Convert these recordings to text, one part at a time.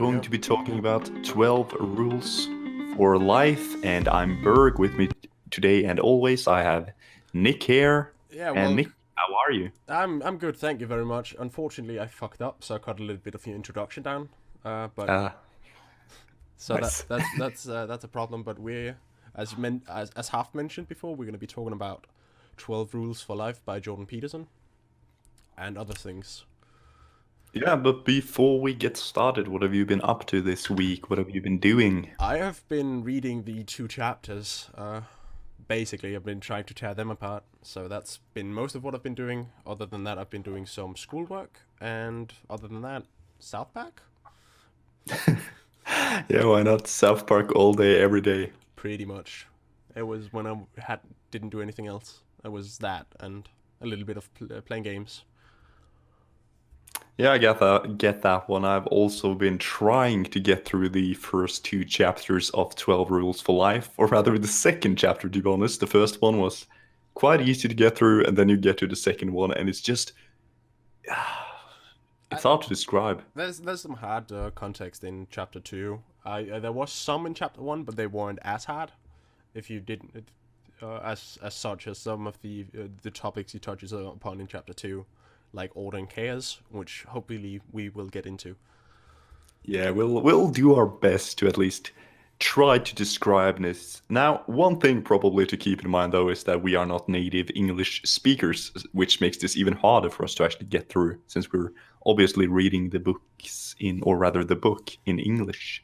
going to be talking about 12 rules for life, and I'm Berg. With me today and always I have Nick here. Yeah, And well, Nick, how are you? I'm good, thank you very much. Unfortunately, I fucked up, so I cut a little bit of your introduction down. But Uh, so that nice. that's a problem. But we're as half mentioned before, we're going to be talking about 12 Rules for Life by Jordan Peterson and other things. Yeah, but before we get started, what have you been up to this week? What have you been doing? I have been reading the two chapters. Basically, I've been trying to tear them apart. So that's been most of what I've been doing. Other than that, I've been doing some schoolwork, and other than that, South Park. Yeah, why not? South Park all day, every day. Pretty much. It was when I didn't do anything else. It was that and a little bit of playing games. Yeah, I get that one. I've also been trying to get through the first two chapters of 12 Rules for Life, or rather the second chapter, to be honest. The first one was quite easy to get through, and then you get to the second one, and it's just, I, it's hard to describe. there's some hard context in chapter two. There was some in chapter one, but they weren't as hard. If you didn't, as such as some of the topics he touches upon in chapter two, like order and chaos, which hopefully we will get into. Yeah, we'll do our best to at least try to describe this. Now, one thing probably to keep in mind though is that we are not native English speakers, which makes this even harder for us to actually get through, since we're obviously reading the books in, or rather the book in English.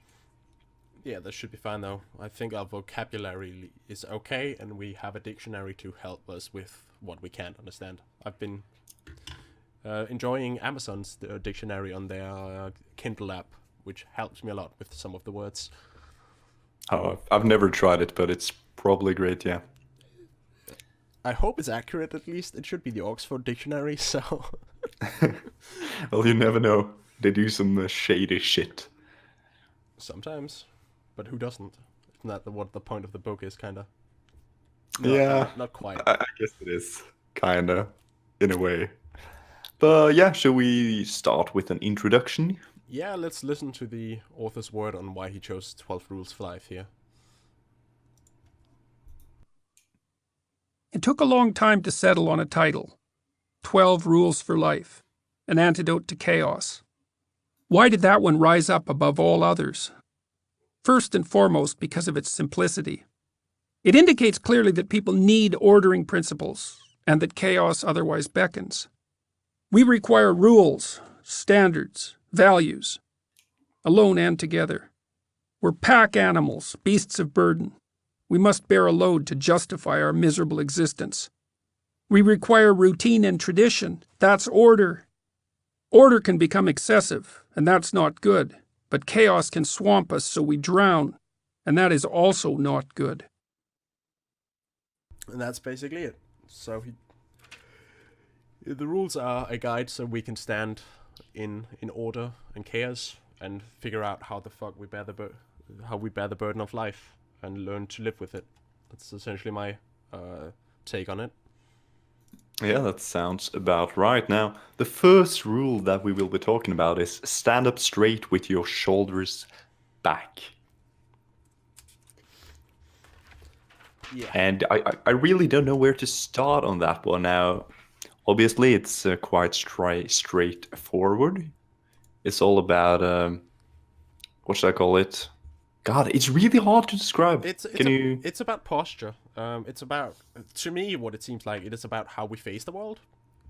Yeah, that should be fine though. I think our vocabulary is okay, and we have a dictionary to help us with what we can't understand. I've been enjoying Amazon's dictionary on their Kindle app, which helps me a lot with some of the words. Oh, I've never tried it, but it's probably great, yeah. I hope it's accurate at least. It should be the Oxford Dictionary, so. Well, you never know. They do some shady shit. Sometimes. But who doesn't? Isn't that what the point of the book is, kind of? Yeah, Not quite. I guess it is, kinda, in a way. But yeah, shall we start with an introduction? Yeah, let's listen to the author's word on why he chose 12 Rules for Life here. It took a long time to settle on a title. 12 Rules for Life, An Antidote to Chaos. Why did that one rise up above all others? First and foremost, because of its simplicity. It indicates clearly that people need ordering principles, and that chaos otherwise beckons. We require rules, standards, values, alone and together. We're pack animals, beasts of burden. We must bear a load to justify our miserable existence. We require routine and tradition. That's order. Order can become excessive, and that's not good. But chaos can swamp us so we drown, and that is also not good. And that's basically it. So the rules are a guide so we can stand in order and chaos and figure out how the fuck we bear the burden of life and learn to live with it. That's essentially my take on it. Yeah, that sounds about right. Now, the first rule that we will be talking about is stand up straight with your shoulders back. Yeah. And I really don't know where to start on that one. Now, obviously, it's quite straightforward. It's all about, what should I call it? God, it's really hard to describe. It's about posture. It's about, to me, what it seems like. It is about how we face the world,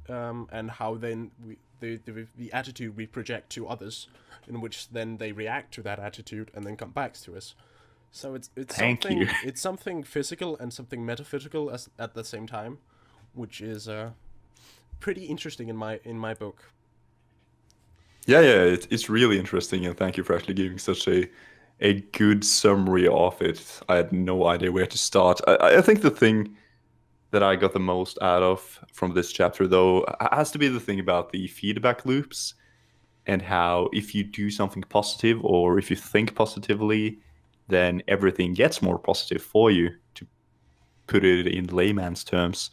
and how then the attitude we project to others, in which then they react to that attitude and then come back to us. So it's Thank something you. it's something physical and something metaphysical at the same time, which is pretty interesting in my book. Yeah, it's really interesting, and thank you for actually giving such a good summary of it. I had no idea where to start. I think the thing that I got the most out of from this chapter, though, has to be the thing about the feedback loops, and how if you do something positive or if you think positively, then everything gets more positive for you, to put it in layman's terms.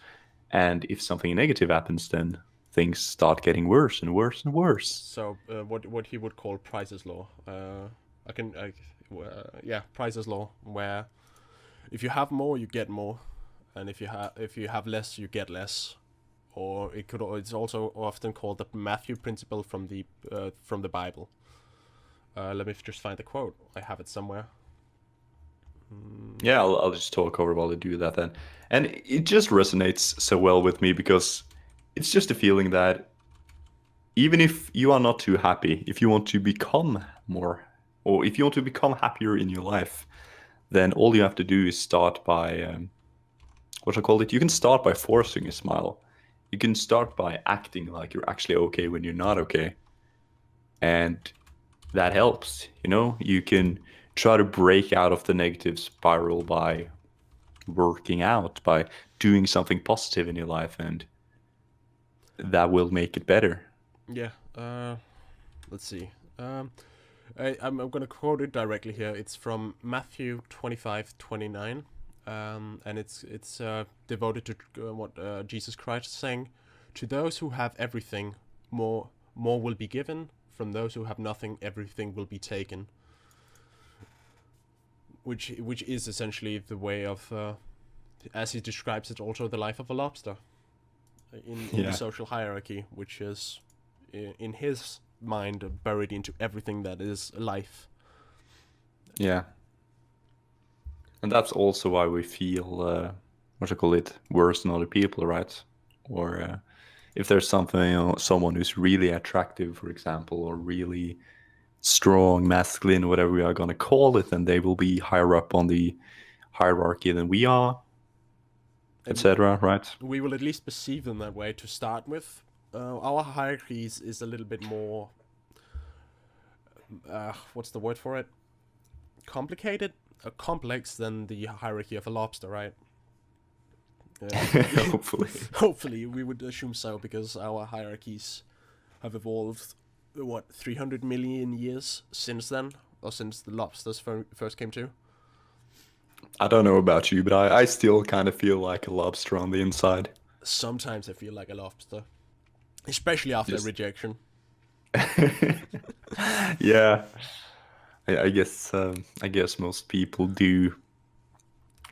And if something negative happens, then things start getting worse and worse and worse. So what he would call Price's law. Yeah, Price's law, where if you have more, you get more, and if you have less, you get less. Or it's also often called the Matthew principle from the Bible. Let me just find the quote. I have it somewhere. Yeah, I'll just talk over while I do that then. And it just resonates so well with me because it's just a feeling that even if you are not too happy, if you want to become more, or if you want to become happier in your life, then all you have to do is start by, what I call it, you can start by forcing a smile. You can start by acting like you're actually okay when you're not okay. And that helps, you know? You can try to break out of the negative spiral by working out, by doing something positive in your life, and that will make it better. Yeah. Let's see. I'm going to quote it directly here. It's from Matthew 25:29, and it's devoted to what Jesus Christ is saying. To those who have everything, more will be given. From those who have nothing, everything will be taken. Which is essentially the way of, as he describes it, also the life of a lobster in the social hierarchy, which is in his mind buried into everything that is life. Yeah. And that's also why we feel, what I call it, worse than other people, right? Or if there's something, you know, someone who's really attractive, for example, or really strong, masculine, whatever we are going to call it, then they will be higher up on the hierarchy than we are, etc., right? We will at least perceive them that way to start with. Our hierarchies is a little bit more, what's the word for it? Complicated? Complex than the hierarchy of a lobster, right? Hopefully. Hopefully, we would assume so, because our hierarchies have evolved, 300 million years since then? Or since the lobsters first came to? I don't know about you, but I still kind of feel like a lobster on the inside. Sometimes I feel like a lobster. Especially after rejection. Yeah. I guess most people do.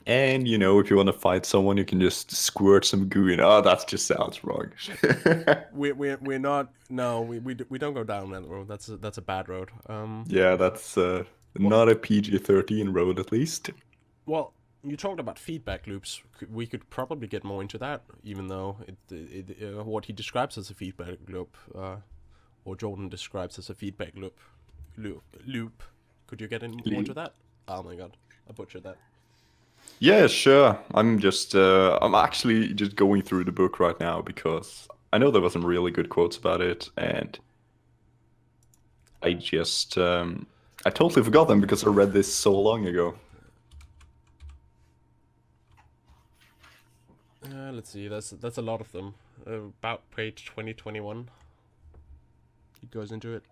And, you know, if you want to fight someone, you can just squirt some goo in. Oh, that just sounds wrong. we're not. No, we don't go down that road. That's a bad road. Yeah, that's not a PG-13 road, at least. Well, you talked about feedback loops. We could probably get more into that, even though what he describes as a feedback loop, or Jordan describes as a feedback loop. Could you get more into that? Oh my god, I butchered that. Yeah, sure. I'm actually just going through the book right now because I know there were some really good quotes about it, and I totally forgot them because I read this so long ago. Let's see. That's a lot of them. About page 2021. It goes into it.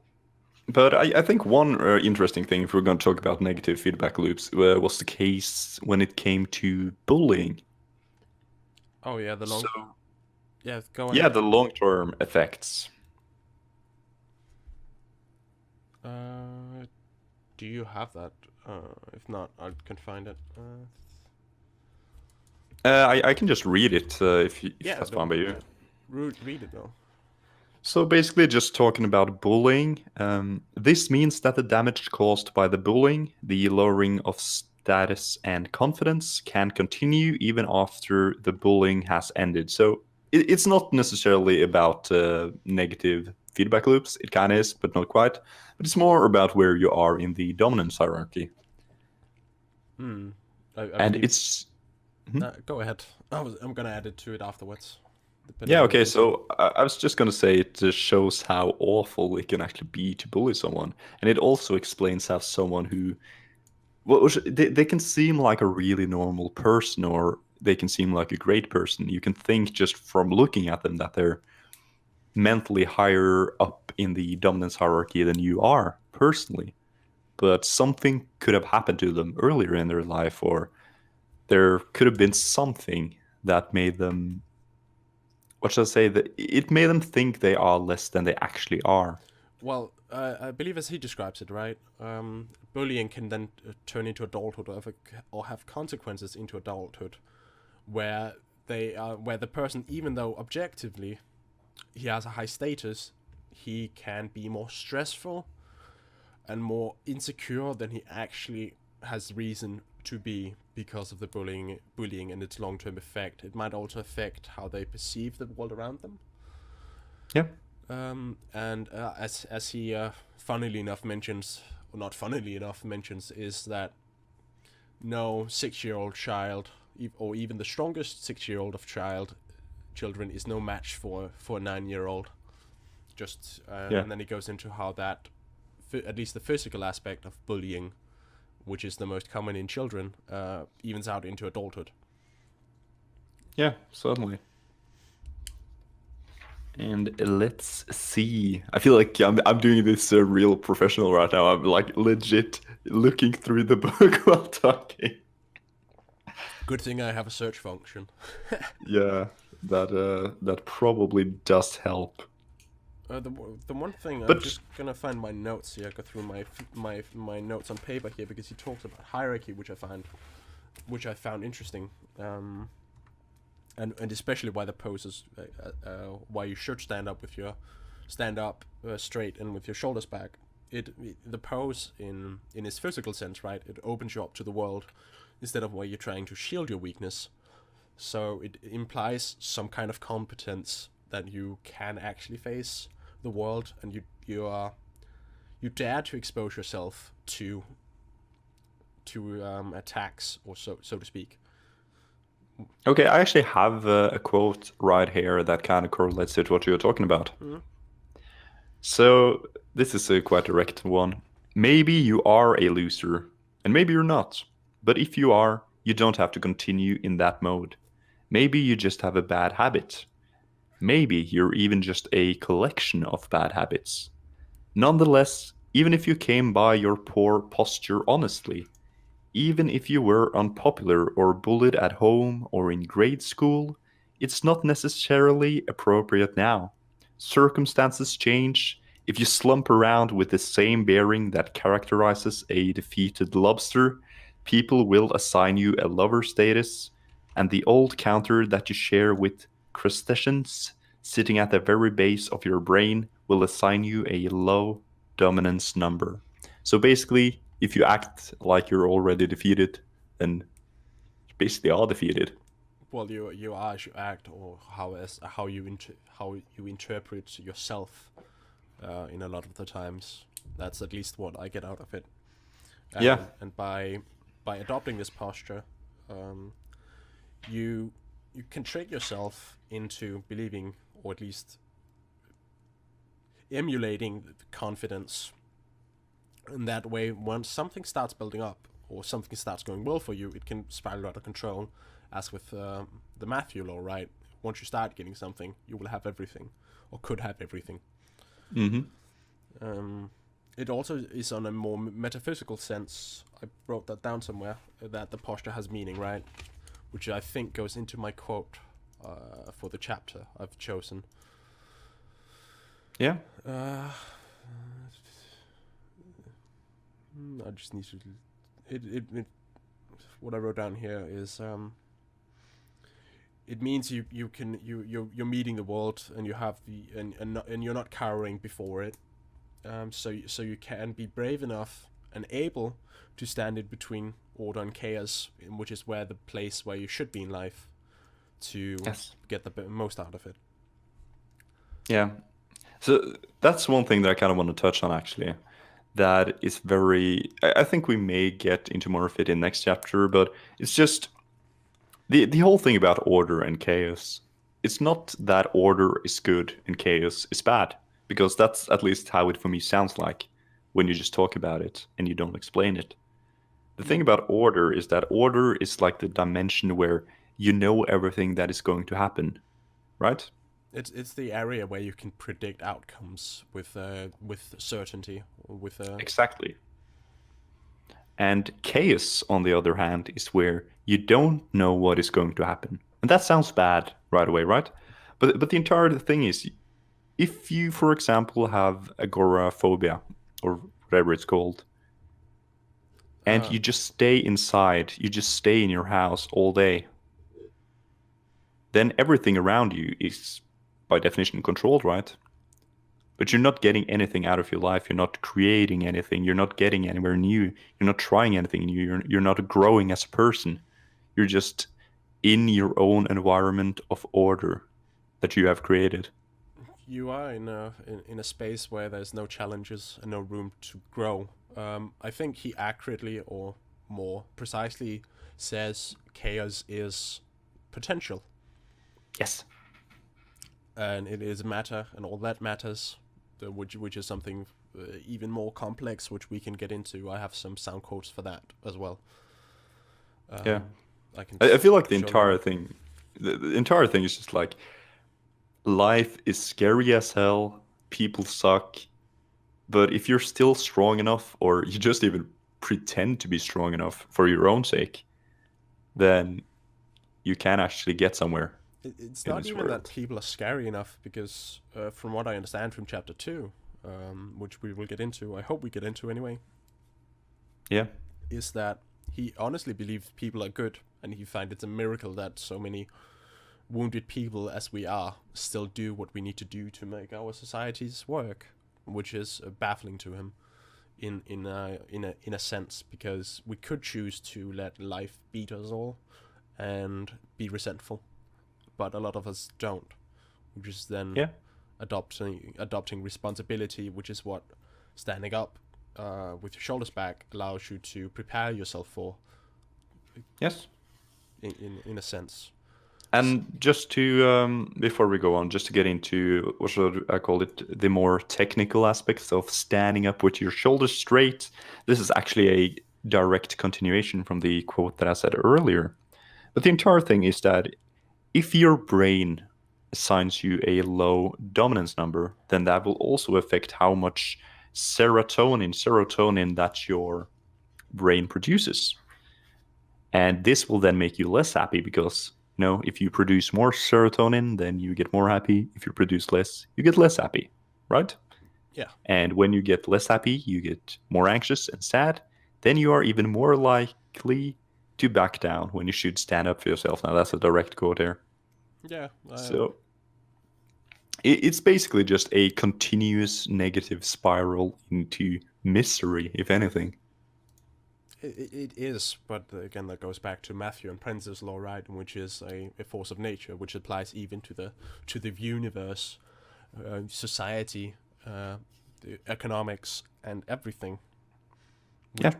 But I think one interesting thing, if we're going to talk about negative feedback loops, was the case when it came to bullying. Oh yeah, yeah, go ahead. Yeah, the long-term effects. Do you have that? If not, I can find it. I can just read it if that's fine by you. Read it though. So basically, just talking about bullying, this means that the damage caused by the bullying, the lowering of status and confidence, can continue even after the bullying has ended. So it's not necessarily about negative feedback loops. It kind of is, but not quite. But it's more about where you are in the dominance hierarchy. And it's... go ahead. I'm gonna add it to it afterwards. Yeah, okay, so I was just going to say it just shows how awful it can actually be to bully someone. And it also explains how someone who... Well, they can seem like a really normal person, or they can seem like a great person. You can think just from looking at them that they're mentally higher up in the dominance hierarchy than you are, personally. But something could have happened to them earlier in their life, or there could have been something that made them what should I say? That it made them think they are less than they actually are. Well, I believe as he describes it, right? Bullying can then turn into adulthood or have consequences into adulthood, where where the person, even though objectively he has a high status, he can be more stressful and more insecure than he actually has reason to be because of the bullying and its long-term effect. It might also affect how they perceive the world around them. Yeah. And as he funnily enough mentions, or not funnily enough mentions, is that no 6-year-old child, or even the strongest 6-year-old of children, is no match for a 9-year-old. Just and then he goes into how that, at least the physical aspect of bullying, which is the most common in children, evens out into adulthood. Yeah, certainly. And let's see. I feel like I'm doing this real professional right now. I'm like legit looking through the book while talking. Good thing I have a search function. Yeah, that probably does help. The one thing, But I'm just gonna find my notes here. Go through my notes on paper here, because he talks about hierarchy, which I found interesting, and especially why the poses, why you should stand up straight and with your shoulders back. The pose in its physical sense, right? It opens you up to the world instead of where you're trying to shield your weakness. So it implies some kind of competence that you can actually face the world, and you dare to expose yourself to attacks, or so to speak. Okay, I actually have a quote right here that kind of correlates to what you're talking about. Mm-hmm. So this is a quite direct one. Maybe you are a loser, and maybe you're not. But if you are, you don't have to continue in that mode. Maybe you just have a bad habit. Maybe you're even just a collection of bad habits. Nonetheless, even if you came by your poor posture honestly, even if you were unpopular or bullied at home or in grade school, it's not necessarily appropriate now. Circumstances change. If you slump around with the same bearing that characterizes a defeated lobster, people will assign you a lover status, and the old counter that you share with crustaceans sitting at the very base of your brain will assign you a low dominance number. So basically, if you act like you're already defeated, then you basically are defeated. Well, you are as you act, or how you interpret yourself. In a lot of the times, that's at least what I get out of it. Yeah. And by adopting this posture, you can trick yourself into believing, or at least emulating, the confidence. And that way, once something starts building up, or something starts going well for you, it can spiral out of control, as with the Matthew law, right? Once you start getting something, you will have everything, or could have everything. Mm-hmm. It also is on a more metaphysical sense. I wrote that down somewhere, that the posture has meaning, right? Which I think goes into my quote for the chapter I've chosen. Yeah. I just need to. It what I wrote down here is it means you're meeting the world, and you have and you're not cowering before it. So you can be brave enough and able to stand in between order and chaos, which is the place where you should be in life, to get the most out of it. Yeah. So that's one thing that I kind of want to touch on, actually. That is very. I think we may get into more of it in next chapter, but it's just the whole thing about order and chaos. It's not that order is good and chaos is bad, because that's at least how it for me sounds like when you just talk about it and you don't explain it. The thing about order is that order is like the dimension where you know everything that is going to happen, right? It's the area where you can predict outcomes with certainty, with Exactly. And chaos, on the other hand, is where you don't know what is going to happen. And that sounds bad right away, right? But the entire thing is, if you, for example, have agoraphobia or whatever it's called, and you just stay inside, you just stay in your house all day, then everything around you is, by definition, controlled, right? But you're not getting anything out of your life. You're not creating anything. You're not getting anywhere new. You're not trying anything new. You're not growing as a person. You're just in your own environment of order that you have created. You are in a space where there's no challenges and no room to grow. I think he accurately, or more precisely, says chaos is potential. Yes. And it is matter, and all that matters, which is something even more complex, which we can get into. I have some sound quotes for that as well. Yeah. I feel like the show entire you. thing, the entire thing is just like, life is scary as hell. People suck. But if you're still strong enough, or you just even pretend to be strong enough for your own sake, then you can actually get somewhere. It's in not this even that world. people are scary enough, because from what I understand from chapter 2, which we will get into, I hope we get into anyway, Yeah. is that he honestly believes people are good, and he finds it's a miracle that so many wounded people as we are still do what we need to do to make our societies work, which is baffling to him in a sense, because we could choose to let life beat us all and be resentful, but a lot of us don't, which is then Yeah. adopting responsibility, which is what standing up with your shoulders back allows you to prepare yourself for, Yes. in a sense. And just to, before we go on, just to get into, what should I call it, the more technical aspects of standing up with your shoulders straight. This is actually a direct continuation from the quote that I said earlier. But the entire thing is that if your brain assigns you a low dominance number, then that will also affect how much serotonin that your brain produces. And this will then make you less happy because, if you produce more serotonin, then you get more happy. If you produce less, you get less happy, right? Yeah. And when you get less happy, you get more anxious and sad. Then you are even more likely to back down when you should stand up for yourself. Now, that's a direct quote there. Yeah. So it's basically just a continuous negative spiral into misery, if anything. It is, but again, that goes back to Matthew and Prenze's law, right? Which is a force of nature, which applies even to the universe, society, the economics, and everything.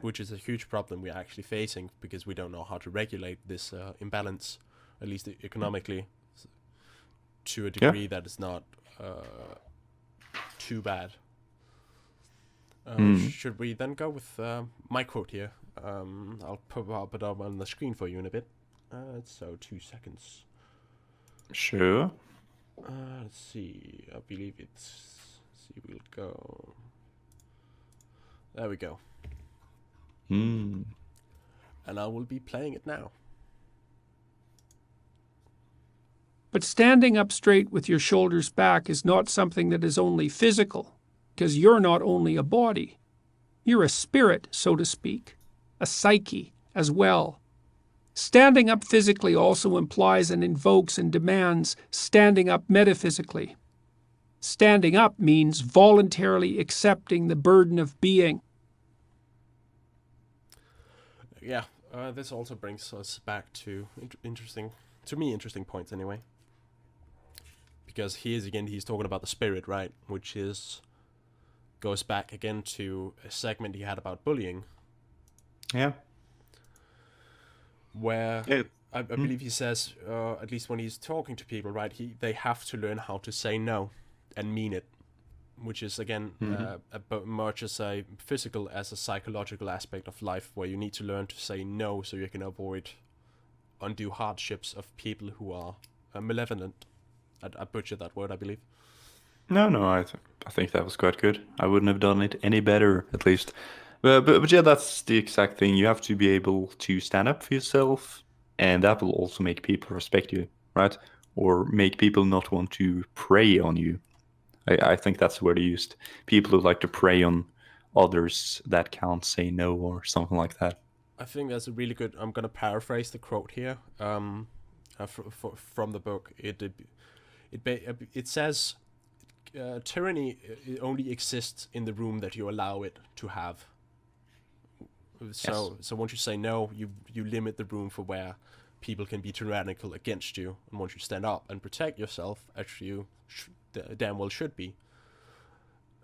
Which is a huge problem we're actually facing, because we don't know how to regulate this imbalance, at least economically, to a degree that is not too bad. Should we then go with my quote here? I'll pop it up on the screen for you in a bit. So 2 seconds. Sure. Let's see. I believe it's. We'll go. There we go. And I will be playing it now. But standing up straight with your shoulders back is not something that is only physical, because you're not only a body. You're a spirit, so to speak, a psyche as well. Standing up physically also implies and invokes and demands standing up metaphysically. Standing up means voluntarily accepting the burden of being. Yeah, this also brings us back to interesting points anyway. Because he's talking about the spirit, right? Which goes back again to a segment he had about bullying. Yeah. Where I believe he says, at least when he's talking to people, right, they have to learn how to say no and mean it, which is again much as a physical as a psychological aspect of life, where you need to learn to say no so you can avoid undue hardships of people who are malevolent. I butchered that word, I believe. No, I think that was quite good. I wouldn't have done it any better, at least. But yeah, that's the exact thing. You have to be able to stand up for yourself, and that will also make people respect you, right? or make people not want to prey on you. I think that's the word he used. People who like to prey on others that can't say no or something like that. I think that's a really good. I'm gonna paraphrase the quote here. From the book, it says, tyranny only exists in the room that you allow it to have. So once you say no, you limit the room for where people can be tyrannical against you, and once you stand up and protect yourself, as you damn well should be,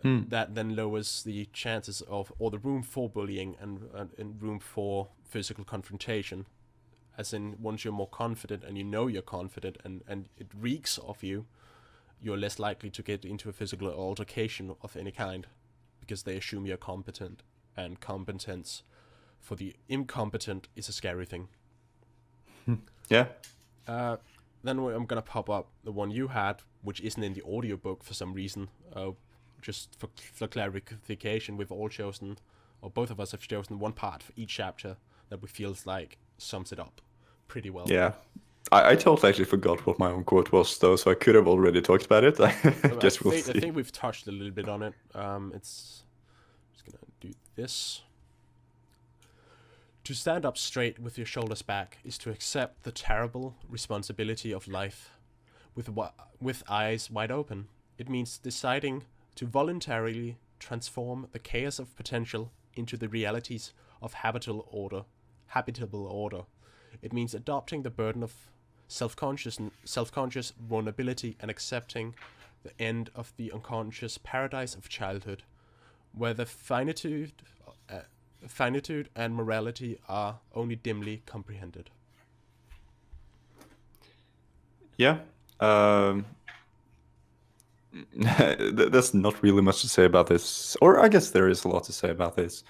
that then lowers the chances of, or the room for bullying and room for physical confrontation. As in, once you're more confident and you know you're confident and it reeks of you, you're less likely to get into a physical altercation of any kind, because they assume you're competent, and competence for the incompetent is a scary thing. Yeah. Then I'm gonna pop up the one you had, which isn't in the audiobook for some reason. Just for clarification, we've all chosen, or both of us have chosen one part for each chapter that we feels like sums it up pretty well. Yeah. I totally actually forgot what my own quote was, though, so I could have already talked about it. I guess we'll see. I think we've touched a little bit on it. It's just gonna do this. To stand up straight with your shoulders back is to accept the terrible responsibility of life with eyes wide open. It means deciding to voluntarily transform the chaos of potential into the realities of habitable order. It means adopting the burden of self-conscious vulnerability and accepting the end of the unconscious paradise of childhood, where the finitude and morality are only dimly comprehended. Yeah. There's not really much to say about this, or I guess there is a lot to say about this,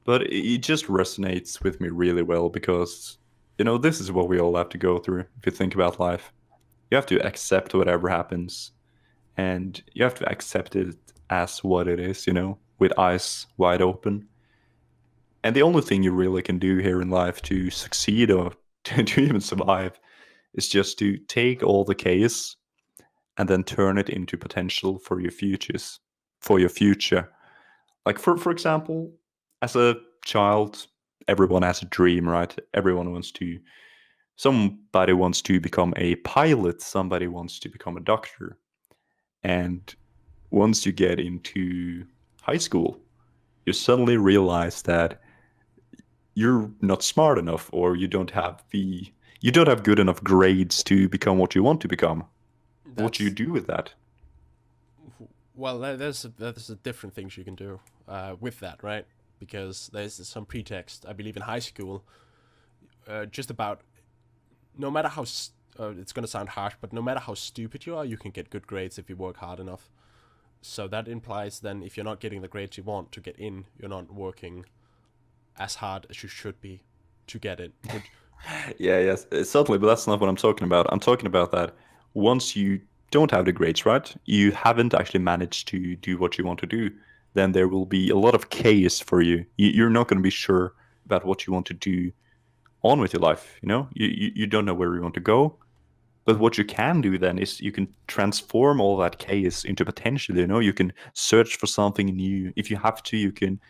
but it just resonates with me really well because, this is what we all have to go through. If you think about life, you have to accept whatever happens, and you have to accept it as what it is, with eyes wide open. And the only thing you really can do here in life to succeed or to even survive is just to take all the chaos and then turn it into potential for your future. Like for example, as a child, everyone has a dream, right? Somebody wants to become a pilot, somebody wants to become a doctor. And once you get into high school, you suddenly realize that you're not smart enough, or you don't have good enough grades to become what you want to become. What do you do with that? Well, there's a different things you can do with that, right? Because there's some pretext, I believe, in high school, just about, no matter how it's going to sound harsh, but no matter how stupid you are, you can get good grades if you work hard enough. So that implies then, if you're not getting the grades you want to get in, you're not working as hard as you should be to get it. Yes, certainly, but that's not what I'm talking about. I'm talking about that once you don't have the grades, right? You haven't actually managed to do what you want to do. Then there will be a lot of chaos for you. You're not going to be sure about what you want to do on with your life. You don't know where you want to go. But what you can do then is you can transform all that chaos into potential. You can search for something new. If you have to, you can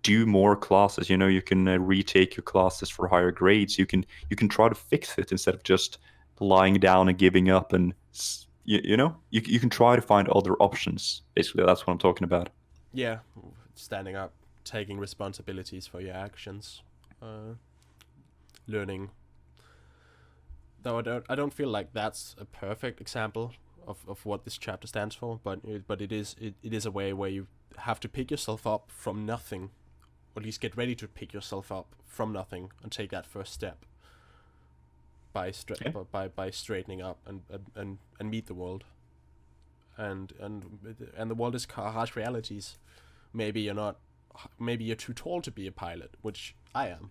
do more classes. You can retake your classes for higher grades. You can try to fix it instead of just lying down and giving up. And you can try to find other options. Basically, that's what I'm talking about. Yeah, standing up, taking responsibilities for your actions, learning. Though I don't feel like that's a perfect example of what this chapter stands for, but it is a way where you have to pick yourself up from nothing, or at least get ready to pick yourself up from nothing and take that first step by straightening up and meet the world, and the world is harsh realities. Maybe you're too tall to be a pilot, which I am.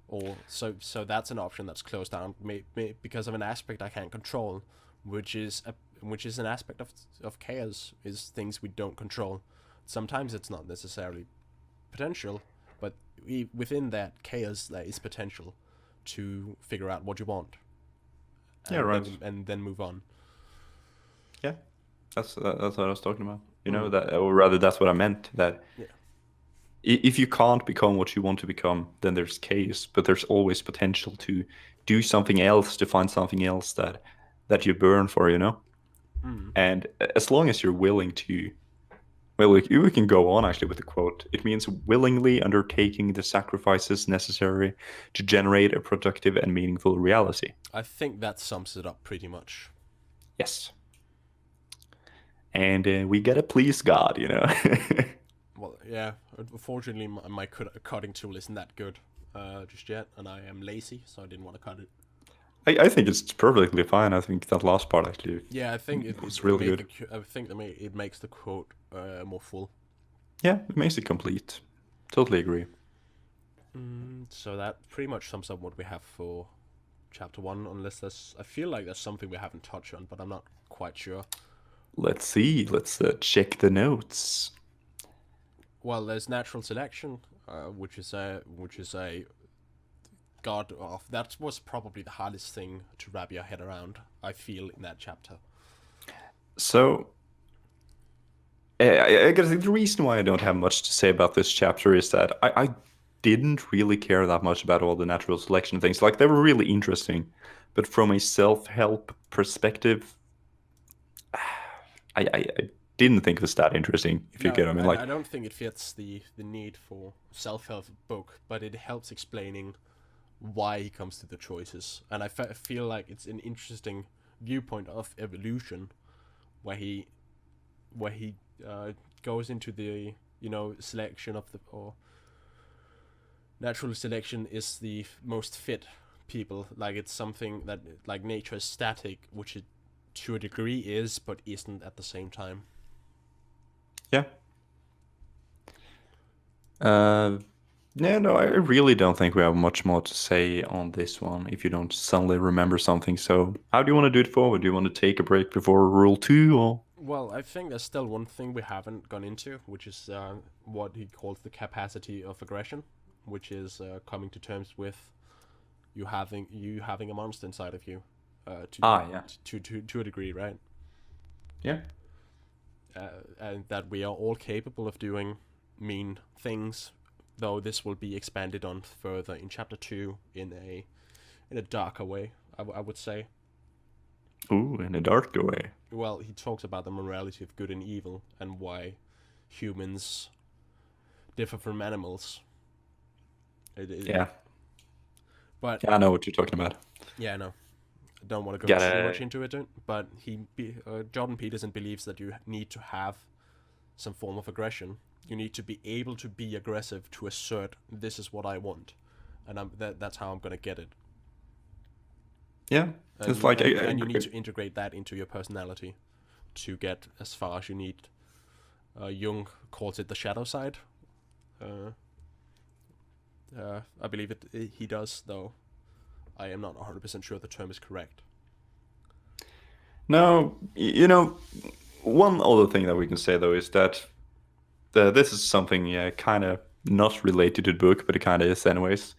Or so that's an option that's closed down because of an aspect I can't control, which is an aspect of chaos, is things we don't control. Sometimes it's not necessarily potential, but within that chaos there is potential to figure out what you want. Yeah, right. and then move on. Yeah, that's what I was talking about. You know Mm. that, or rather, that's what I meant. That Yeah. if you can't become what you want to become, then there's chaos. But there's always potential to do something else, to find something else that you burn for. You know, Mm. and as long as you're willing to, well, we can go on actually with the quote. It means willingly undertaking the sacrifices necessary to generate a productive and meaningful reality. I think that sums it up pretty much. Yes. And we gotta please God, you know. Well, yeah. Unfortunately, my cutting tool isn't that good just yet, and I am lazy, so I didn't want to cut it. I think it's perfectly fine. I think that last part actually Yeah, I think was really good. I think it makes the quote more full. Yeah, it makes it complete. Totally agree. So that pretty much sums up what we have for chapter 1, unless I feel like there's something we haven't touched on, but I'm not quite sure. Let's see. Let's check the notes. Well, there's natural selection, which is a god of that was probably the hardest thing to wrap your head around. I feel in that chapter. So, I guess the reason why I don't have much to say about this chapter is that I didn't really care that much about all the natural selection things. Like, they were really interesting, but from a self-help perspective, I didn't think it was that interesting, if you get what I mean. Like, I don't think it fits the need for self-help book, but it helps explaining why he comes to the choices. And I feel like it's an interesting viewpoint of evolution, where he goes into the selection of the or natural selection is the most fit people. Like, it's something that, like, nature is static, which it to a degree is, but isn't at the same time. yeah. Yeah, no, I really don't think we have much more to say on this one if you don't suddenly remember something. So, how do you want to do it forward? Do you want to take a break before Rule 2, or? Well, I think there's still one thing we haven't gone into, which is what he calls the capacity of aggression, which is coming to terms with you having a monster inside of you, Yeah. to a degree, right? Yeah. And that we are all capable of doing mean things, though this will be expanded on further in chapter 2 in a darker way, I would say. Ooh, in a darker way. Well, he talks about the morality of good and evil and why humans differ from animals. Yeah. But Yeah, I know what you're talking about. yeah, no, I don't want to go too much into it. But Jordan Peterson believes that you need to have some form of aggression. You need to be able to be aggressive to assert this is what I want, and that's how I'm gonna get it. Yeah, And it's like and you need to integrate that into your personality to get as far as you need. Jung calls it the shadow side. I believe he does, though I am not 100% sure the term is correct. No, one other thing that we can say though is that this is something kind of not related to the book, but it kind of is anyways.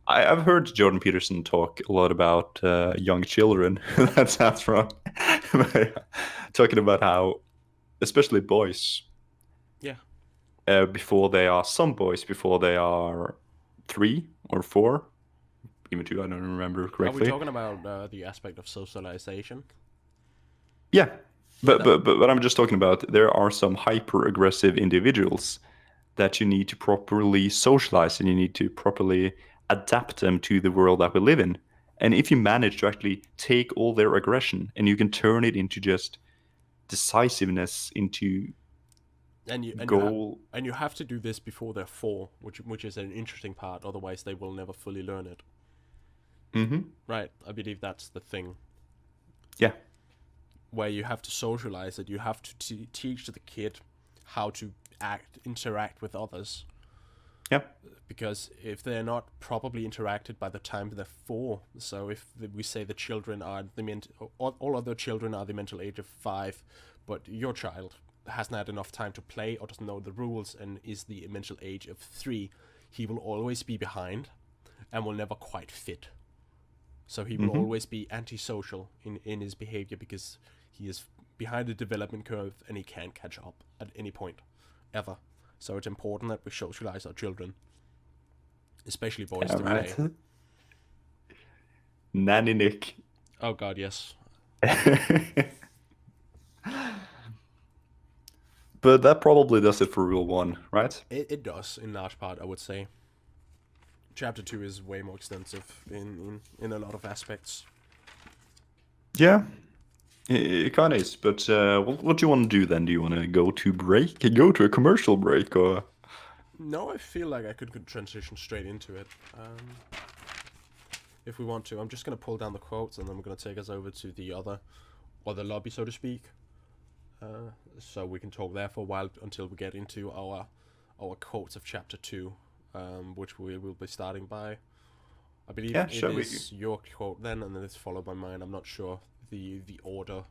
I've heard Jordan Peterson talk a lot about young children. That sounds wrong. Talking about how, especially boys, Yeah. before they are 3 or 4, even 2, I don't remember correctly. Are we talking about the aspect of socialization? Yeah, but I'm just talking about there are some hyper-aggressive individuals that you need to properly socialize and you need to properly adapt them to the world that we live in. And if you manage to actually take all their aggression and you can turn it into just decisiveness, into goal. You have to do this before they're 4, which is an interesting part. Otherwise, they will never fully learn it. Mm-hmm. Right. I believe that's the thing. Yeah. Where you have to socialize it, you have to teach the kid how to interact with others. Yeah. Because if they're not properly interacted by the time they're 4, so if we say the children are all other children are the mental age of 5, but your child hasn't had enough time to play or doesn't know the rules and is the mental age of 3, he will always be behind and will never quite fit. So he will always be antisocial in his behavior because he is behind the development curve and he can't catch up at any point, ever. So it's important that we socialize our children, especially boys today. Nanny Nick. Oh God, yes. But that probably does it for Rule 1, right? It does, in large part, I would say. Chapter 2 is way more extensive in a lot of aspects. Yeah, it kind of is. But what do you want to do then? Do you want to go to break? Go to a commercial break, or? No, I feel like I could transition straight into it. If we want to. I'm just going to pull down the quotes and then we're going to take us over to the other lobby, so to speak. So we can talk there for a while until we get into our quotes of chapter 2, which we will be starting by. I believe it is your quote then, and then it's followed by mine. I'm not sure the order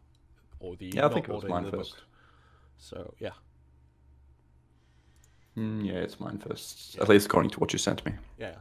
or the I think it was mine first. Book. So yeah. Yeah, it's mine first. Yeah. At least according to what you sent me. Yeah.